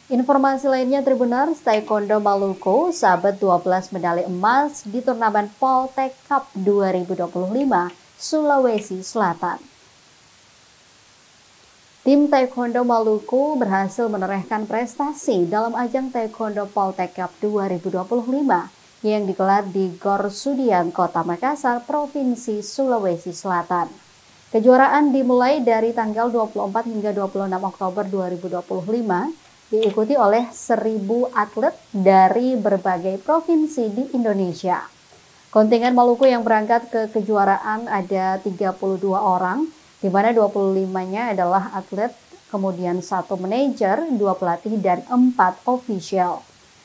Informasi lainnya Tribuners, Taekwondo Maluku sabet 12 medali emas di turnamen Poltek Cup 2025 Sulawesi Selatan. Tim Taekwondo Maluku berhasil menorehkan prestasi dalam ajang Taekwondo Poltek Cup 2025 yang digelar di Gor Sudiang, Kota Makassar, Provinsi Sulawesi Selatan. Kejuaraan dimulai dari tanggal 24 hingga 26 Oktober 2025, diikuti oleh 1.000 atlet dari berbagai provinsi di Indonesia. Kontingen Maluku yang berangkat ke kejuaraan ada 32 orang, di mana 25-nya adalah atlet, kemudian 1 manajer, 2 pelatih, dan 4 ofisial.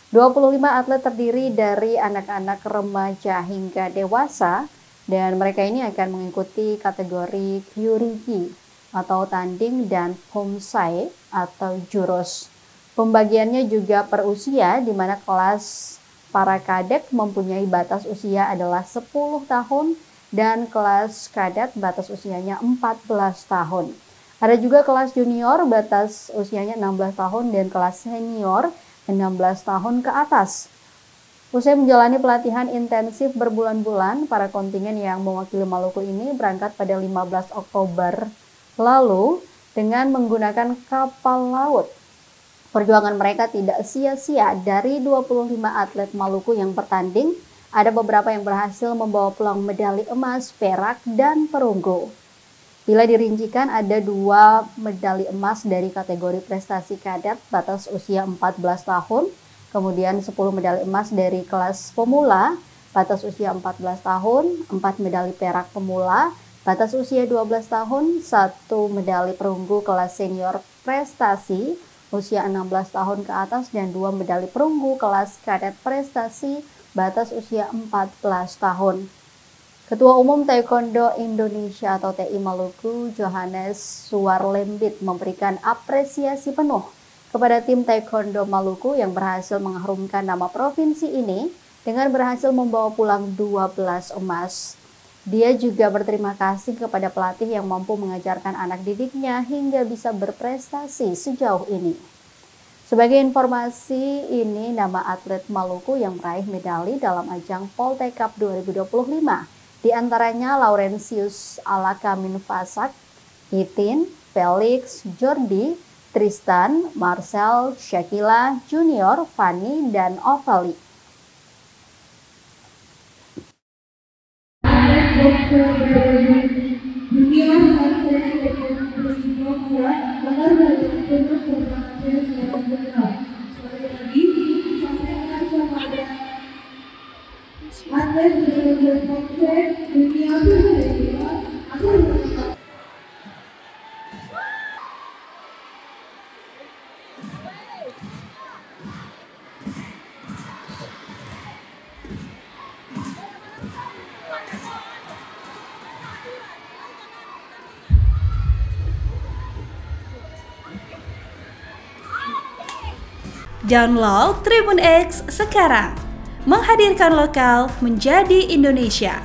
25 atlet terdiri dari anak-anak, remaja, hingga dewasa, dan mereka ini akan mengikuti kategori Kyurigi atau tanding dan Pomsai atau jurus. Pembagiannya juga per usia, di mana kelas para kadek mempunyai batas usia adalah 10 tahun dan kelas kadet batas usianya 14 tahun. Ada juga kelas junior batas usianya 16 tahun dan kelas senior 16 tahun ke atas. Usai menjalani pelatihan intensif berbulan-bulan, para kontingen yang mewakili Maluku ini berangkat pada 15 Oktober lalu dengan menggunakan kapal laut. Perjuangan mereka tidak sia-sia. Dari 25 atlet Maluku yang bertanding, ada beberapa yang berhasil membawa pulang medali emas, perak, dan perunggu. Bila dirincikan, ada 2 medali emas dari kategori prestasi kadet batas usia 14 tahun, kemudian 10 medali emas dari kelas pemula batas usia 14 tahun, 4 medali perak pemula batas usia 12 tahun, 1 medali perunggu kelas senior prestasi usia 16 tahun ke atas, dan 2 medali perunggu kelas kadet prestasi batas usia 14 tahun. Ketua Umum Taekwondo Indonesia atau TI Maluku, Johannes Suarlembit, memberikan apresiasi penuh kepada tim Taekwondo Maluku yang berhasil mengharumkan nama provinsi ini dengan berhasil membawa pulang 12 emas. Dia juga berterima kasih kepada pelatih yang mampu mengajarkan anak didiknya hingga bisa berprestasi sejauh ini. Sebagai informasi, ini nama atlet Maluku yang meraih medali dalam ajang Poltek Cup 2025. Di antaranya Laurentius Alakamin Fasak, Itin, Felix, Jordi, Tristan, Marcel, Shakila, Junior, Fanny, dan Ovali. Download Tribun X sekarang, menghadirkan lokal menjadi Indonesia.